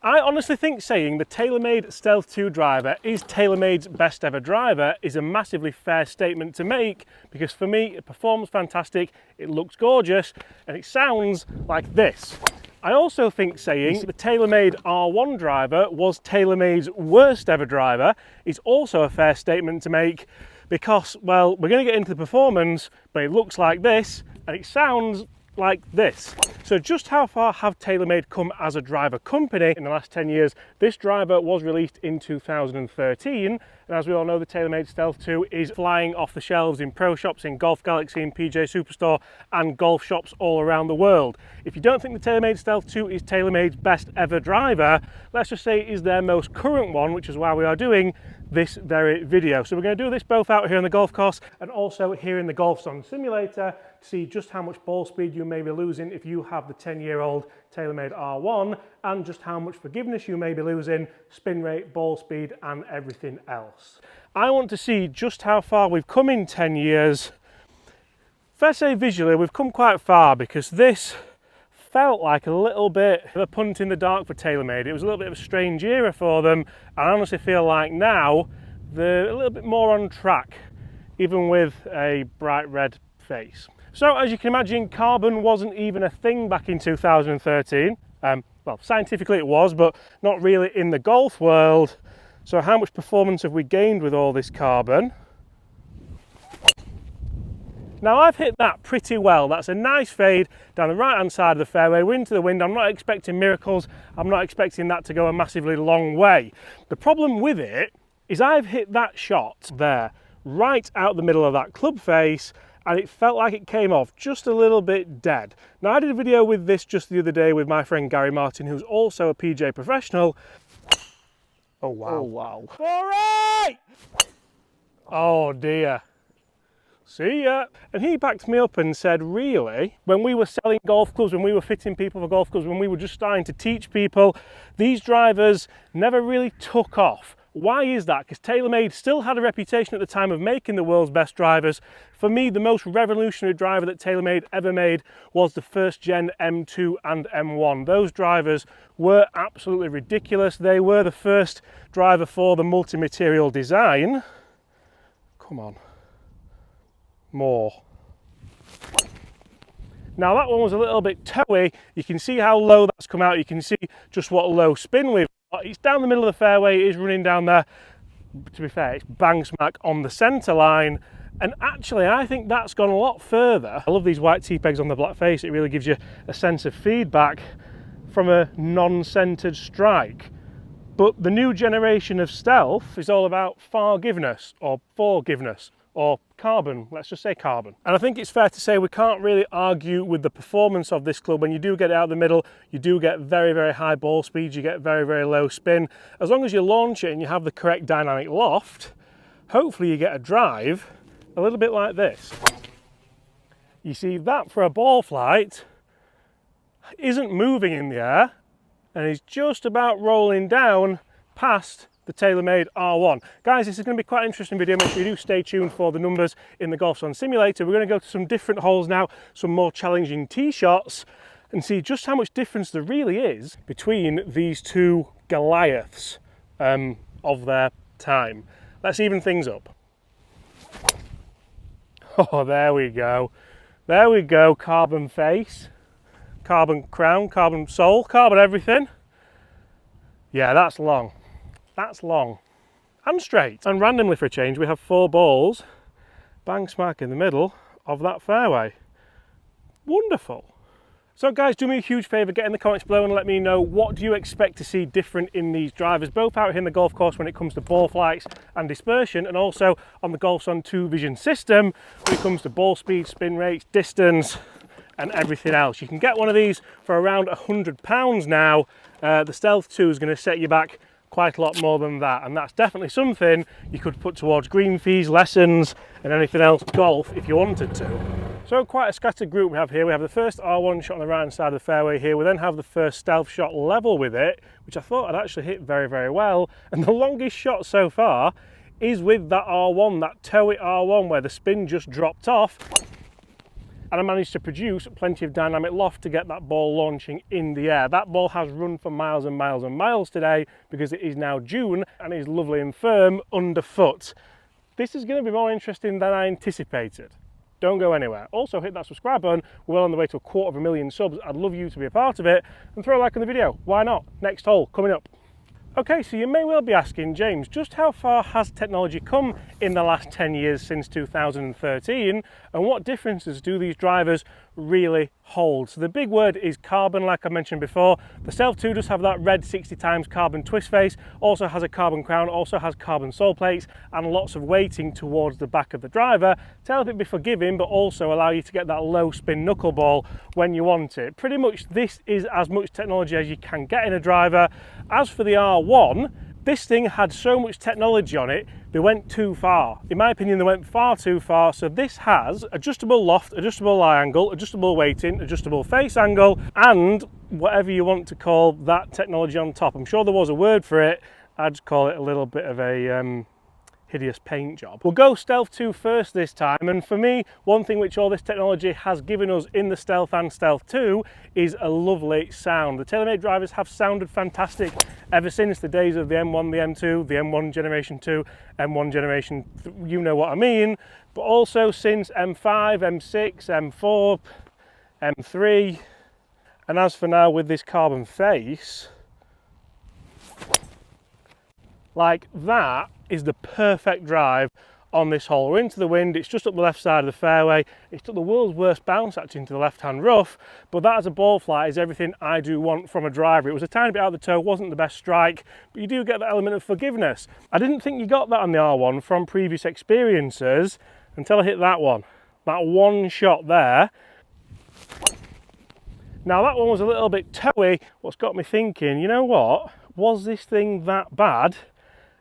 I honestly think saying the TaylorMade Stealth 2 driver is TaylorMade's best ever driver is a massively fair statement to make, because for me it performs fantastic, it looks gorgeous, and it sounds like this. I also think saying the TaylorMade R1 driver was TaylorMade's worst ever driver is also a fair statement to make, because, well, we're going to get into the performance, but it looks like this and it sounds like this. So just how far have TaylorMade come as a driver company in the last 10 years? This driver was released in 2013, and as we all know, the TaylorMade Stealth 2 is flying off the shelves in pro shops, in Golf Galaxy, in PJ Superstore, and golf shops all around the world. If you don't think the TaylorMade Stealth 2 is TaylorMade's best ever driver, let's just say it is their most current one, which is why we are doing this very video. So we're going to do this both out here on the golf course and also here in the Golf Song Simulator to see just how much ball speed you may be losing if you have the 10-year-old TaylorMade R1, and just how much forgiveness you may be losing, spin rate, ball speed, and everything else. I want to see just how far we've come in 10 years. Fair to say visually we've come quite far, because this felt like a little bit of a punt in the dark for TaylorMade. It was a little bit of a strange era for them, and I honestly feel like now they're a little bit more on track, even with a bright red face. So as you can imagine, carbon wasn't even a thing back in 2013. Well, scientifically it was, but not really in the golf world. So how much performance have we gained with all this carbon? Now I've hit that pretty well. That's a nice fade down the right hand side of the fairway. We're into the wind. I'm not expecting miracles. I'm not expecting that to go a massively long way. The problem with it is I've hit that shot there, right out the middle of that club face, and it felt like it came off just a little bit dead. Now I did a video with this just the other day with my friend Gary Martin, who's also a PJ professional. Oh wow. Oh wow. All right! Oh dear. See ya. And he backed me up and said, really, when we were selling golf clubs, when we were fitting people for golf clubs, when we were just starting to teach people, these drivers never really took off. Why is that? Because TaylorMade still had a reputation at the time of making the world's best drivers. For me, the most revolutionary driver that TaylorMade ever made was the first gen M2 and M1. Those drivers were absolutely ridiculous. They were the first driver for the multi-material design. Come on. More. Now that one was a little bit toey. You can see how low that's come out. You can see just what low spin we've got. It's down the middle of the fairway. It is running down there. To be fair, it's bang smack on the centre line. And actually, I think that's gone a lot further. I love these white T-pegs on the black face. It really gives you a sense of feedback from a non-centered strike. But the new generation of Stealth is all about forgiveness, or forgiveness, or carbon, let's just say carbon. And I think it's fair to say we can't really argue with the performance of this club. When you do get it out of the middle, you do get very, very high ball speeds, you get very, very low spin. As long as you launch it and you have the correct dynamic loft, hopefully you get a drive a little bit like this. You see that for a ball flight isn't moving in the air and is just about rolling down past the TaylorMade R1. Guys, this is going to be quite an interesting video. Make sure you do stay tuned for the numbers in the Golf Song Simulator. We're going to go to some different holes now, some more challenging tee shots, and see just how much difference there really is between these two Goliaths of their time. Let's even things up. Oh, there we go. There we go. Carbon face, carbon crown, carbon sole, carbon everything. Yeah, that's long. That's long and straight. And randomly for a change, we have 4 balls bang smack in the middle of that fairway. Wonderful. So guys, do me a huge favour, get in the comments below and let me know what do you expect to see different in these drivers, both out here in the golf course when it comes to ball flights and dispersion, and also on the Golf Song 2 Vision system when it comes to ball speed, spin rates, distance, and everything else. You can get one of these for around £100 now. The Stealth 2 is going to set you back quite a lot more than that, and that's definitely something you could put towards green fees, lessons, and anything else golf if you wanted to. So quite a scattered group we have here. We have the first R1 shot on the right hand side of the fairway here. We then have the first Stealth shot level with it, which I thought I'd actually hit very, very well. And the longest shot so far is with that R1, that toey R1, where the spin just dropped off. and I managed to produce plenty of dynamic loft to get that ball launching in the air. That ball has run for miles and miles and miles today because it is now June and is lovely and firm underfoot. This is going to be more interesting than I anticipated. Don't go anywhere. Also hit that subscribe button. We're well on the way to 250,000 subs. I'd love you to be a part of it, and throw a like on the video. Why not? Next hole coming up. Okay, so you may well be asking, James, just how far has technology come in the last 10 years since 2013, and what differences do these drivers really hold? So the big word is carbon, like I mentioned before. The Stealth 2 does have that red 60 times carbon twist face, also has a carbon crown, also has carbon sole plates, and lots of weighting towards the back of the driver to help it be forgiving, but also allow you to get that low spin knuckleball when you want it. Pretty much this is as much technology as you can get in a driver. As for the R1, this thing had so much technology on it, they went too far. In my opinion, they went far too far. So this has adjustable loft, adjustable lie angle, adjustable weighting, adjustable face angle, and whatever you want to call that technology on top. I'm sure there was a word for it. I'd just call it a little bit of a hideous paint job. We'll go Stealth 2 first this time, and for me, one thing which all this technology has given us in the Stealth and Stealth 2 is a lovely sound. The TaylorMade drivers have sounded fantastic ever since the days of the M1, the M2, the M1 Generation 2, M1 Generation, you know what I mean, but also since M5, M6, M4, M3, and as for now with this carbon face, like that is the perfect drive on this hole. We're into the wind, it's just up the left side of the fairway. It took the world's worst bounce actually into the left-hand rough, but that as a ball flight is everything I do want from a driver. It was a tiny bit out of the toe, wasn't the best strike, but you do get that element of forgiveness. I didn't think you got that on the R1 from previous experiences until I hit that one. That one shot there. Now that one was a little bit toey, what's got me thinking, you know what, was this thing that bad?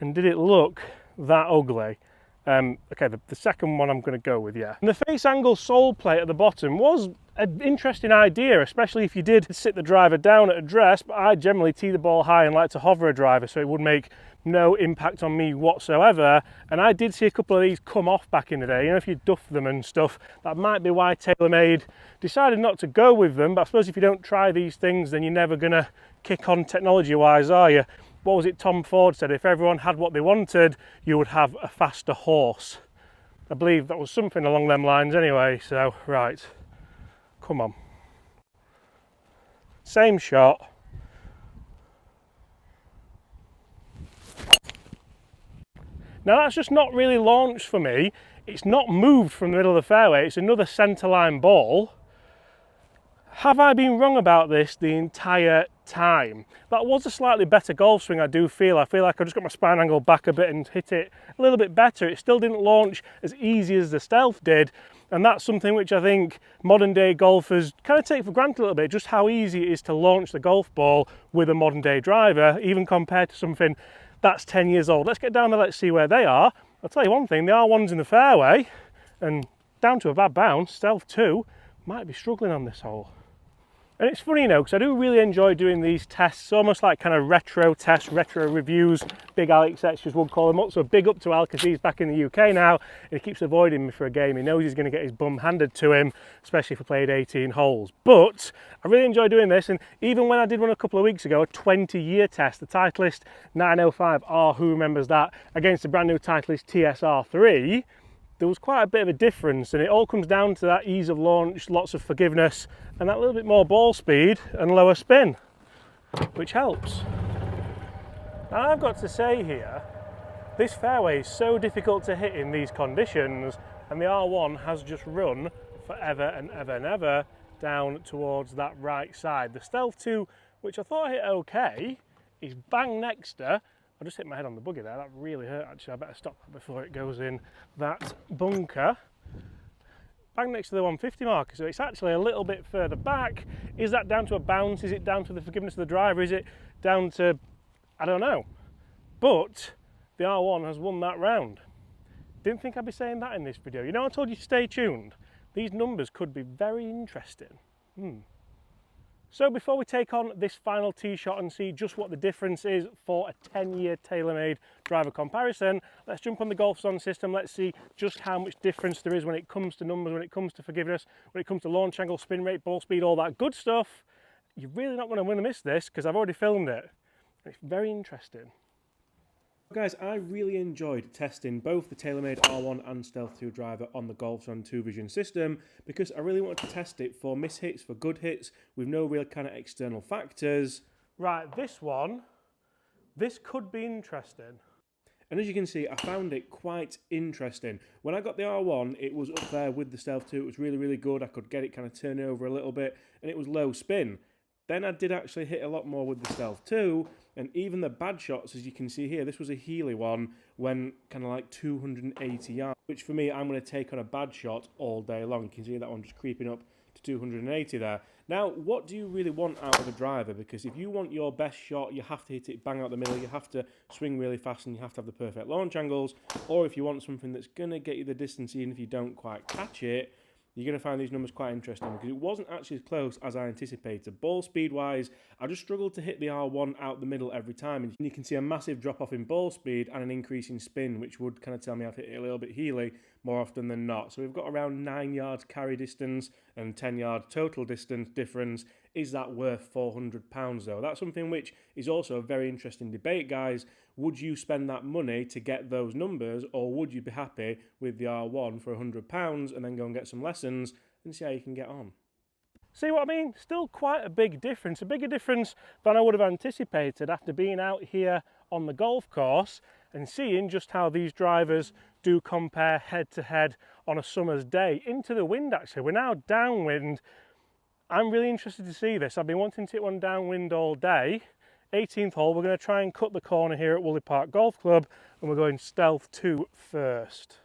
And did it look that ugly? Okay, the second one I'm going to go with, yeah. And the face angle sole plate at the bottom was an interesting idea, especially if you did sit the driver down at address, but I generally tee the ball high and like to hover a driver, so it would make no impact on me whatsoever. And I did see a couple of these come off back in the day. You know, if you duff them and stuff, that might be why TaylorMade decided not to go with them. But I suppose if you don't try these things, then you're never going to kick on technology-wise, are you? What was it Tom Ford said? If everyone had what they wanted, you would have a faster horse. I believe that was something along them lines anyway, so, right. Come on. Same shot. Now that's just not really launched for me. It's not moved from the middle of the fairway. It's another centerline ball. Have I been wrong about this the entire time? That was a slightly better golf swing, I do feel. I feel like I just got my spine angle back a bit and hit it a little bit better. It still didn't launch as easy as the Stealth did, and that's something which I think modern day golfers kind of take for granted a little bit, just how easy it is to launch the golf ball with a modern day driver, even compared to something that's 10 years old. Let's get down there, let's see where they are. I'll tell you one thing, the R1's in the fairway, and down to a bad bounce, Stealth 2 might be struggling on this hole. And it's funny, you know, because I do really enjoy doing these tests, almost like kind of retro tests, retro reviews. Big Alex Extras would call them up. So big up to Al, because he's back in the UK now, and he keeps avoiding me for a game. He knows he's going to get his bum handed to him, especially if we played 18 holes. But I really enjoy doing this, and even when I did one a couple of weeks ago, a 20-year test, the Titleist 905R, who remembers that, against the brand new Titleist TSR3, there was quite a bit of a difference, and it all comes down to that ease of launch, lots of forgiveness, and that little bit more ball speed and lower spin, which helps. Now I've got to say here, this fairway is so difficult to hit in these conditions, and the R1 has just run forever and ever and ever down towards that right side. The Stealth 2, which I thought I hit okay, is bang next to, I just hit my head on the buggy there, that really hurt actually. I better stop that before it goes in that bunker. Bang next to the 150 marker, so it's actually a little bit further back. Is that down to a bounce? Is it down to the forgiveness of the driver? Is it down to, I don't know. But the R1 has won that round. Didn't think I'd be saying that in this video. You know, I told you to stay tuned. These numbers could be very interesting. So before we take on this final tee shot and see just what the difference is for a 10-year TaylorMade driver comparison, let's jump on the Golf Zone system. Let's see just how much difference there is when it comes to numbers, when it comes to forgiveness, when it comes to launch angle, spin rate, ball speed, all that good stuff. You're really not going to want to miss this because I've already filmed it. It's very interesting. Guys, I really enjoyed testing both the TaylorMade R1 and Stealth 2 driver on the Golf Zone 2 Vision system because I really wanted to test it for mishits, for good hits, with no real kind of external factors. Right, this one, this could be interesting. And as you can see, I found it quite interesting. When I got the R1, it was up there with the Stealth 2. It was really, really good. I could get it kind of turning over a little bit, and it was low spin. Then I did actually hit a lot more with the Stealth 2, and even the bad shots, as you can see here, this was a Healy one, went kind of like 280 yards, which for me, I'm going to take on a bad shot all day long. You can see that one just creeping up to 280 there. Now, what do you really want out of a driver? Because if you want your best shot, you have to hit it bang out the middle, you have to swing really fast, and you have to have the perfect launch angles, or if you want something that's going to get you the distance, even if you don't quite catch it, you're going to find these numbers quite interesting because it wasn't actually as close as I anticipated. Ball speed wise, I just struggled to hit the R1 out the middle every time, and you can see a massive drop off in ball speed and an increase in spin, which would kind of tell me I've hit it a little bit Healy more often than not. So we've got around 9 yards carry distance and 10 yard total distance difference. Is that worth £400 though? That's something which is also a very interesting debate, guys. Would you spend that money to get those numbers, or would you be happy with the R1 for £100 and then go and get some lessons and see how you can get on? See what I mean? Still quite a big difference, a bigger difference than I would have anticipated after being out here on the golf course and seeing just how these drivers do compare head to head on a summer's day. Into the wind actually, we're now downwind. I'm really interested to see this. I've been wanting to hit one downwind all day. 18th hole, we're going to try and cut the corner here at Woolley Park Golf Club, and we're going Stealth 2 first.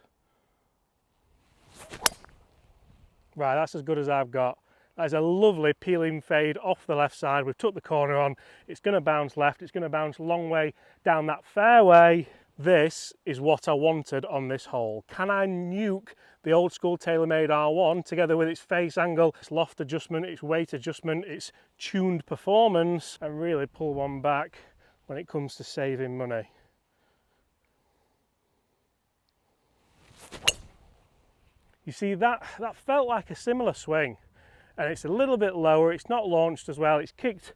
Right, that's as good as I've got. That is a lovely peeling fade off the left side. We've tucked the corner on. It's going to bounce left. It's going to bounce a long way down that fairway. This is what I wanted on this hole. Can I nuke the old school TaylorMade R1 together with its face angle, its loft adjustment, its weight adjustment, its tuned performance, and really pull one back when it comes to saving money? You see, that felt like a similar swing, and it's a little bit lower. It's not launched as well. It's kicked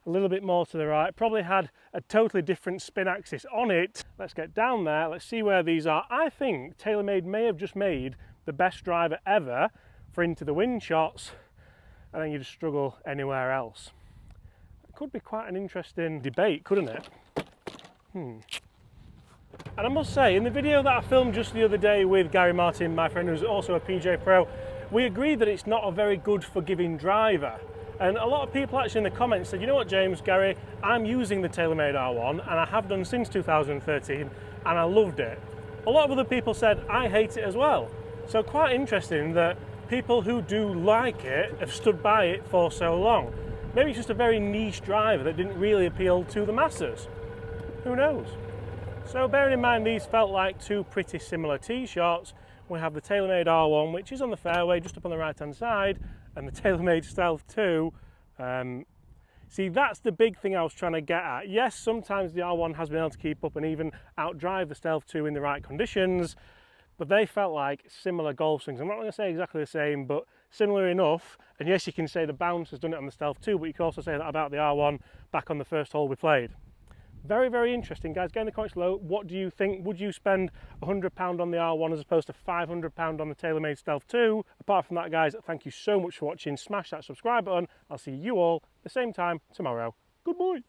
a little bit more to the right, probably had a totally different spin axis on it. Let's get down there, let's see where these are. I think TaylorMade may have just made the best driver ever for into the wind shots, and then you just struggle anywhere else. It could be quite an interesting debate, couldn't it? And I must say, in the video that I filmed just the other day with Gary Martin, my friend who's also a PJ Pro, we agreed that it's not a very good forgiving driver. And a lot of people actually in the comments said, you know what, James, Gary, I'm using the TaylorMade R1 and I have done since 2013 and I loved it. A lot of other people said, I hate it as well. So quite interesting that people who do like it have stood by it for so long. Maybe it's just a very niche driver that didn't really appeal to the masses. Who knows? So bearing in mind these felt like two pretty similar tee shots, we have the TaylorMade R1, which is on the fairway just up on the right hand side, and the TaylorMade Stealth 2. See, that's the big thing I was trying to get at. Yes, sometimes the R1 has been able to keep up and even outdrive the Stealth 2 in the right conditions, but they felt like similar golf swings. I'm not going to say exactly the same, but similar enough. And yes, you can say the bounce has done it on the Stealth 2, but you can also say that about the R1 back on the first hole we played. Very, very interesting, guys. Get in the comments below. What do you think? Would you spend £100 on the R1 as opposed to £500 on the TaylorMade Stealth 2? Apart from that, guys, thank you so much for watching. Smash that subscribe button. I'll see you all the same time tomorrow. Goodbye.